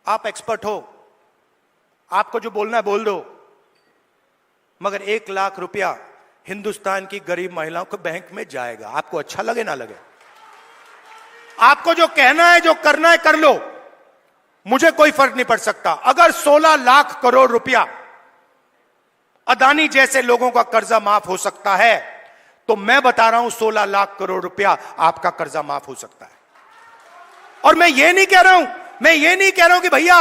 आप एक्सपर्ट हो, आपको जो बोलना है बोल दो, मगर 1 लाख रुपया हिंदुस्तान की गरीब महिलाओं के बैंक में जाएगा। आपको अच्छा लगे ना लगे, आपको जो कहना है जो करना है कर लो, मुझे कोई फर्क नहीं पड़ सकता। अगर 16 लाख करोड़ रुपया अदानी जैसे लोगों का कर्जा माफ हो सकता है, तो मैं बता रहा हूं 16 लाख करोड़ रुपया आपका कर्जा माफ हो सकता है। और मैं ये नहीं कह रहा हूं कि भैया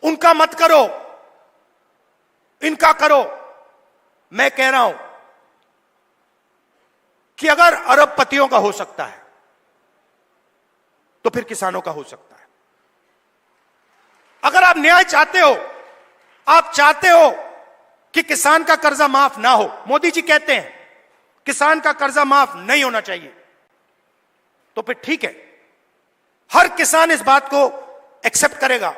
उनका मत करो, इनका करो। मैं कह रहा हूं कि अगर अरबपतियों का हो सकता है तो फिर किसानों का हो सकता है। अगर आप न्याय चाहते हो, आप चाहते हो कि किसान का कर्जा माफ ना हो, मोदी जी कहते हैं किसान का कर्जा माफ नहीं होना चाहिए, तो फिर ठीक है, हर किसान इस बात को एक्सेप्ट करेगा,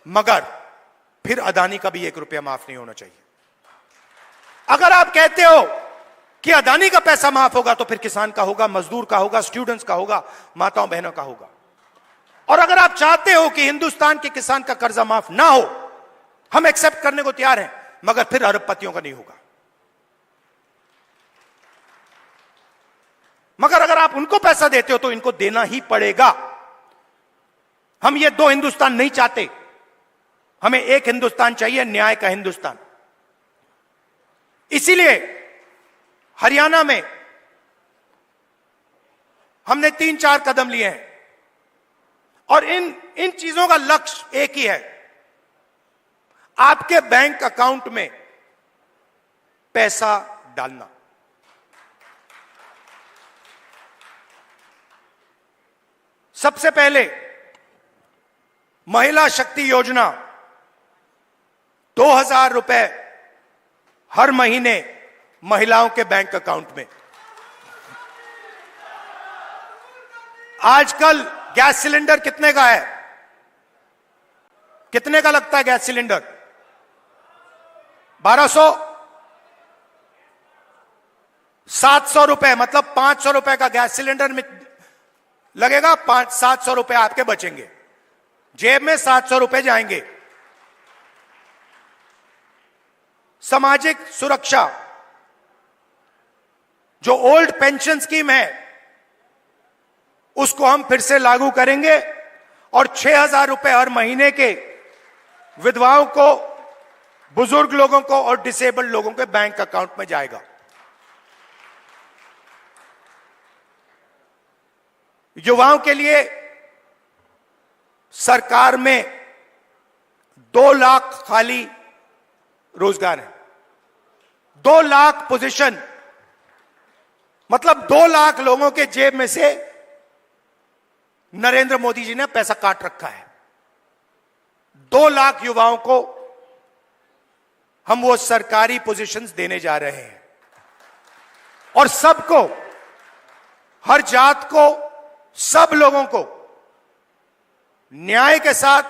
मगर फिर अदानी का भी 1 रुपया माफ नहीं होना चाहिए। अगर आप कहते हो कि अदानी का पैसा माफ होगा, तो फिर किसान का होगा, मजदूर का होगा, स्टूडेंट्स का होगा, माताओं बहनों का होगा। और अगर आप चाहते हो कि हिंदुस्तान के किसान का कर्जा माफ ना हो, हम एक्सेप्ट करने को तैयार हैं, मगर फिर अरबपतियों का नहीं होगा। मगर अगर आप उनको पैसा देते हो तो इनको देना ही पड़ेगा। हम ये 2 हिंदुस्तान नहीं चाहते, हमें एक हिंदुस्तान चाहिए, न्याय का हिंदुस्तान। इसीलिए हरियाणा में हमने 3-4 कदम लिए हैं, और इन चीजों का लक्ष्य एक ही है, आपके बैंक अकाउंट में पैसा डालना। सबसे पहले महिला शक्ति योजना, 2000 रुपए हर महीने महिलाओं के बैंक अकाउंट में। आजकल गैस सिलेंडर कितने का है? कितने का लगता है गैस सिलेंडर? 1200, 700 रुपए, मतलब 500 रुपए का गैस सिलेंडर में लगेगा, 700 रुपए आपके बचेंगे, जेब में 700 रुपए जाएंगे। सामाजिक सुरक्षा, जो ओल्ड पेंशन स्कीम है, उसको हम फिर से लागू करेंगे, और 6000 रुपए हर महीने के विधवाओं को, बुजुर्ग लोगों को और डिसेबल्ड लोगों के बैंक अकाउंट में जाएगा। युवाओं के लिए सरकार में 2 लाख खाली रोजगार है, 2 लाख पोजीशन, मतलब 2 लाख लोगों के जेब में से नरेंद्र मोदी जी ने पैसा काट रखा है। 2 लाख युवाओं को हम वो सरकारी पोजीशंस देने जा रहे हैं, और सबको, हर जात को, सब लोगों को न्याय के साथ,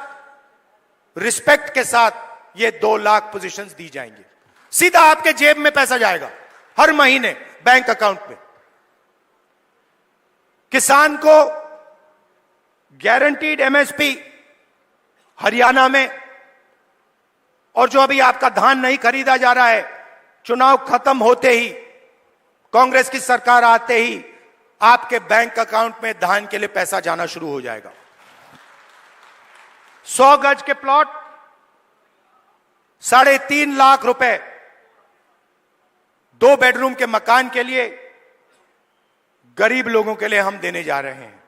रिस्पेक्ट के साथ ये 2 लाख पोजीशंस दी जाएंगी। सीधा आपके जेब में पैसा जाएगा हर महीने बैंक अकाउंट में। किसान को गारंटीड एमएसपी हरियाणा में, और जो अभी आपका धान नहीं खरीदा जा रहा है, चुनाव खत्म होते ही, कांग्रेस की सरकार आते ही आपके बैंक अकाउंट में धान के लिए पैसा जाना शुरू हो जाएगा। 100 गज के प्लॉट 3.5 लाख रुपए, 2 बेडरूम के मकान के लिए गरीब लोगों के लिए हम देने जा रहे हैं।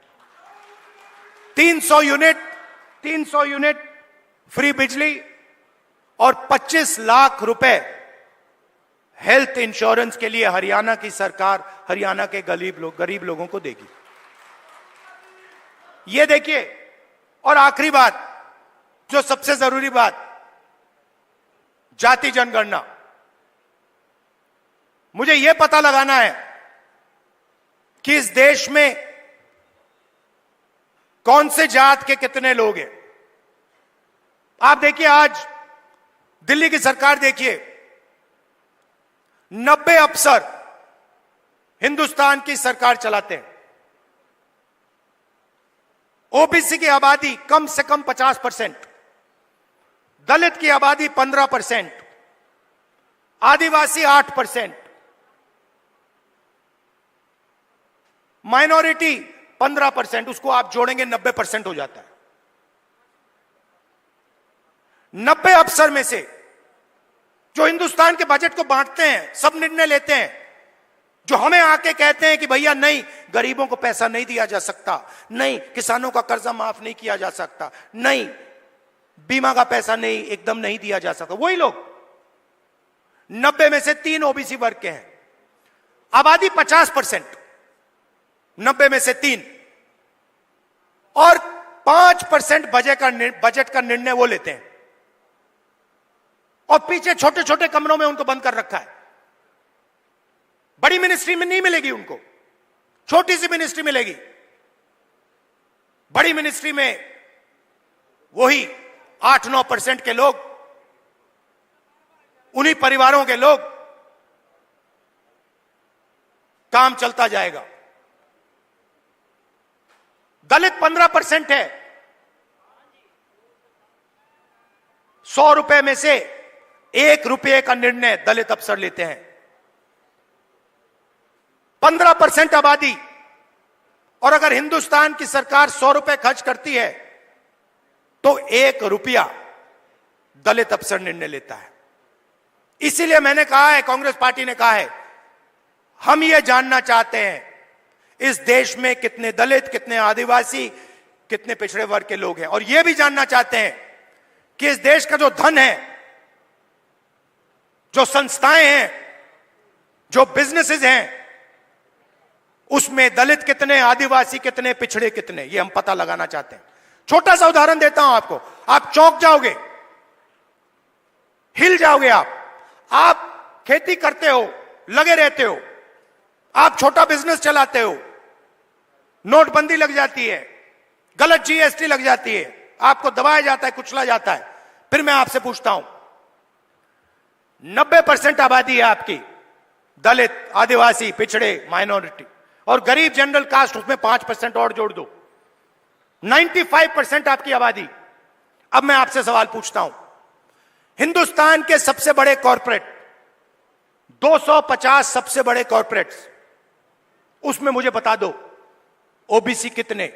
300 यूनिट फ्री बिजली, और 25 लाख रुपए हेल्थ इंश्योरेंस के लिए हरियाणा की सरकार हरियाणा के गरीब लोगों को देगी। ये देखिए, और आखिरी बात, जो सबसे जरूरी बात, जाति जनगणना। मुझे यह पता लगाना है कि इस देश में कौन से जात के कितने लोग हैं। आप देखिए, आज दिल्ली की सरकार देखिए, 90 अफसर हिंदुस्तान की सरकार चलाते हैं। ओबीसी की आबादी कम से कम 50%, दलित की आबादी 15%, आदिवासी 8%, माइनॉरिटी 15%, उसको आप जोड़ेंगे 90% हो जाता है। 90 अफसर में से जो हिंदुस्तान के बजट को बांटते हैं, सब निर्णय लेते हैं, जो हमें आके कहते हैं कि भैया नहीं, गरीबों को पैसा नहीं दिया जा सकता, नहीं किसानों का कर्जा माफ नहीं किया जा सकता, नहीं बीमा का पैसा नहीं एकदम नहीं दिया जा सकता, वही लोग 90 में से 3 ओबीसी वर्ग के हैं। आबादी 50%, 90 में से 3, और 5% बजट का निर्णय वो लेते हैं, और पीछे छोटे छोटे कमरों में उनको बंद कर रखा है। बड़ी मिनिस्ट्री में नहीं मिलेगी उनको, छोटी सी मिनिस्ट्री मिलेगी। बड़ी मिनिस्ट्री में वही 8-9% के लोग, उन्हीं परिवारों के लोग, काम चलता जाएगा। दलित 15% है। 100 रुपए में से 1 रुपये का निर्णय दलित अफसर लेते हैं। 15% आबादी, और अगर हिंदुस्तान की सरकार 100 रुपए खर्च करती है तो 1 रुपया दलित अफसर निर्णय लेता है। इसीलिए मैंने कहा है, कांग्रेस पार्टी ने कहा है, हम ये जानना चाहते हैं इस देश में कितने दलित, कितने आदिवासी, कितने पिछड़े वर्ग के लोग हैं, और यह भी जानना चाहते हैं कि इस देश का जो धन है, जो संस्थाएं हैं, जो बिजनेसेस हैं, उसमें दलित कितने, आदिवासी कितने, पिछड़े कितने, ये हम पता लगाना चाहते हैं। छोटा सा उदाहरण देता हूं आपको, आप चौंक जाओगे, हिल जाओगे। आप खेती करते हो, लगे रहते हो, आप छोटा बिजनेस चलाते हो, नोटबंदी लग जाती है, गलत जीएसटी लग जाती है, आपको दबाया जाता है, कुचला जाता है। फिर मैं आपसे पूछता हूं, 90% आबादी है आपकी, दलित, आदिवासी, पिछड़े, माइनॉरिटी, और गरीब जनरल कास्ट, उसमें 5% और जोड़ दो, 95% आपकी आबादी। अब मैं आपसे सवाल पूछता हूं, हिंदुस्तान के सबसे बड़े कॉरपोरेट, 250 सबसे बड़े कॉरपोरेट्स, उसमें मुझे बता दो ओबीसी कितने,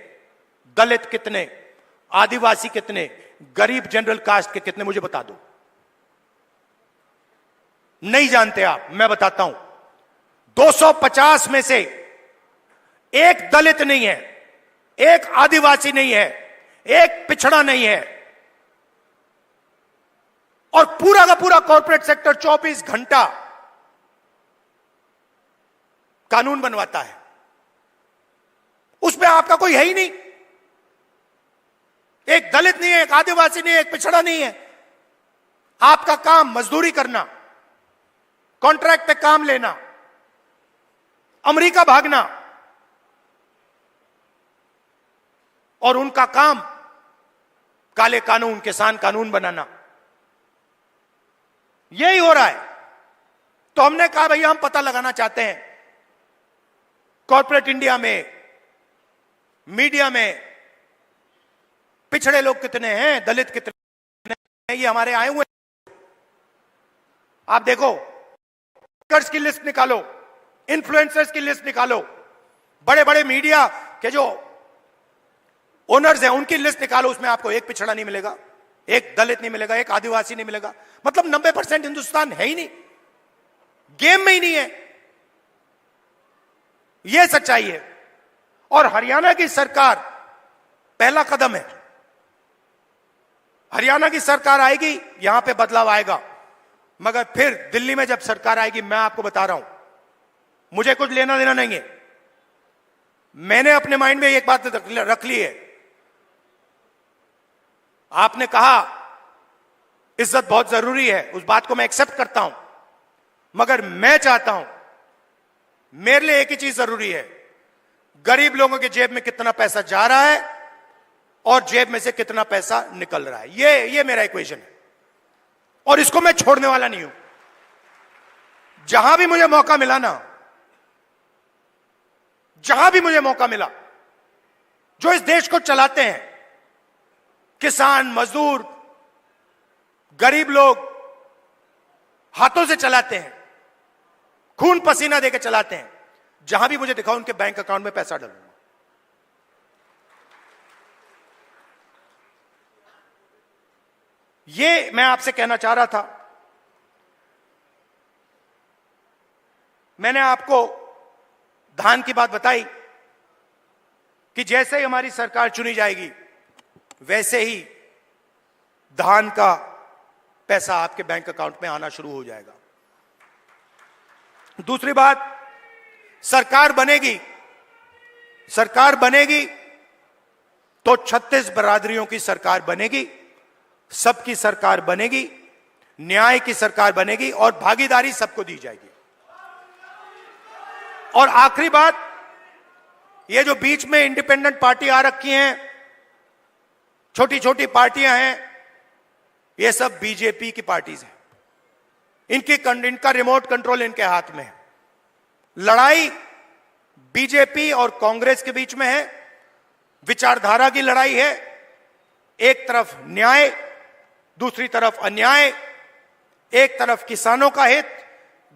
दलित कितने, आदिवासी कितने, गरीब जनरल कास्ट के कितने, मुझे बता दो। नहीं जानते आप, मैं बताता हूं। 250 में से एक दलित नहीं है, एक आदिवासी नहीं है, एक पिछड़ा नहीं है, और पूरा का पूरा कॉर्पोरेट सेक्टर 24 घंटा कानून बनवाता है। उसमें आपका कोई है ही नहीं, एक दलित नहीं है, एक आदिवासी नहीं है, एक पिछड़ा नहीं है। आपका काम मजदूरी करना, कॉन्ट्रैक्ट पे काम लेना, अमेरिका भागना, और उनका काम काले कानून, किसान कानून बनाना, यही हो रहा है। तो हमने कहा भैया हम पता लगाना चाहते हैं कॉर्पोरेट इंडिया में, मीडिया में पिछड़े लोग कितने हैं, दलित कितने हैं, ये हमारे आए हुए। आप देखो, स्पीकर्स की लिस्ट निकालो, इन्फ्लुएंसर्स की लिस्ट निकालो, बड़े बड़े मीडिया के जो ओनर्स हैं उनकी लिस्ट निकालो, उसमें आपको एक पिछड़ा नहीं मिलेगा, एक दलित नहीं मिलेगा, एक आदिवासी नहीं मिलेगा। मतलब 90% हिंदुस्तान है ही नहीं, गेम में ही नहीं है। यह सच्चाई है। और हरियाणा की सरकार पहला कदम है। हरियाणा की सरकार आएगी, यहां पे बदलाव आएगा, मगर फिर दिल्ली में जब सरकार आएगी, मैं आपको बता रहा हूं, मुझे कुछ लेना देना नहीं है। मैंने अपने माइंड में एक बात रख ली है। आपने कहा इज्जत बहुत जरूरी है, उस बात को मैं एक्सेप्ट करता हूं, मगर मैं चाहता हूं, मेरे लिए एक ही चीज जरूरी है, गरीब लोगों के जेब में कितना पैसा जा रहा है और जेब में से कितना पैसा निकल रहा है। ये मेरा इक्वेशन है, और इसको मैं छोड़ने वाला नहीं हूं। जहां भी मुझे मौका मिला ना, जहां भी मुझे मौका मिला, जो इस देश को चलाते हैं, किसान, मजदूर, गरीब लोग हाथों से चलाते हैं, खून पसीना देकर चलाते हैं, जहां भी मुझे दिखाओ उनके बैंक अकाउंट में पैसा डालूंगा। ये मैं आपसे कहना चाह रहा था। मैंने आपको धान की बात बताई कि जैसे ही हमारी सरकार चुनी जाएगी वैसे ही धान का पैसा आपके बैंक अकाउंट में आना शुरू हो जाएगा। दूसरी बात, सरकार बनेगी तो 36 बरादरियों की सरकार बनेगी, सबकी सरकार बनेगी, न्याय की सरकार बनेगी और भागीदारी सबको दी जाएगी। और आखिरी बात, ये जो बीच में इंडिपेंडेंट पार्टी आ रखी हैं, छोटी छोटी पार्टियां हैं, ये सब बीजेपी की पार्टीज हैं। इनका रिमोट कंट्रोल इनके हाथ में है। लड़ाई बीजेपी और कांग्रेस के बीच में है, विचारधारा की लड़ाई है। एक तरफ न्याय, दूसरी तरफ अन्याय, एक तरफ किसानों का हित,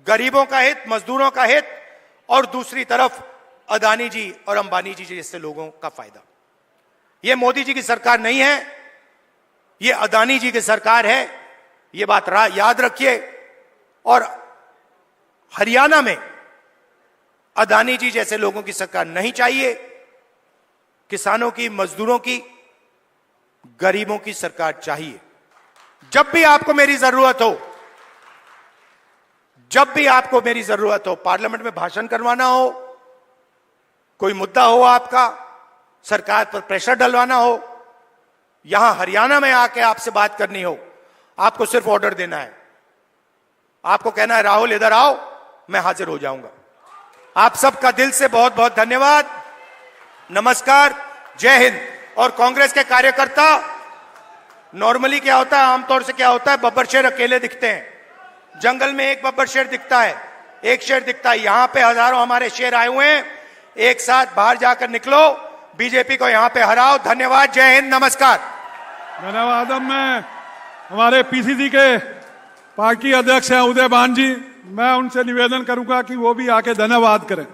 गरीबों का हित, मजदूरों का हित, और दूसरी तरफ अदानी जी और अंबानी जी जैसे लोगों का फायदा। यह मोदी जी की सरकार नहीं है, यह अदानी जी की सरकार है। यह बात याद रखिए। और हरियाणा में अदानी जी जैसे लोगों की सरकार नहीं चाहिए। किसानों की, मजदूरों की, गरीबों की सरकार चाहिए। जब भी आपको मेरी जरूरत हो, पार्लियामेंट में भाषण करवाना हो, कोई मुद्दा हो, आपका सरकार पर प्रेशर डलवाना हो, यहां हरियाणा में आके आपसे बात करनी हो, आपको सिर्फ ऑर्डर देना है। आपको कहना है राहुल इधर आओ, मैं हाजिर हो जाऊंगा। आप सबका दिल से बहुत बहुत धन्यवाद। नमस्कार, जय हिंद। और कांग्रेस के कार्यकर्ता, नॉर्मली क्या होता है, आमतौर से क्या होता है, बब्बर शेर अकेले दिखते हैं। जंगल में एक बब्बर शेर दिखता है, एक शेर दिखता है। यहां पे हजारों हमारे शेर आए हुए हैं। एक साथ बाहर जाकर निकलो, बीजेपी को यहां पे हराओ। धन्यवाद, जय हिंद, नमस्कार। धन्यवाद। मैं हमारे पीसीसी के पार्टी अध्यक्ष हैं उदय भान जी, मैं उनसे निवेदन करूंगा कि वो भी आके धन्यवाद करें।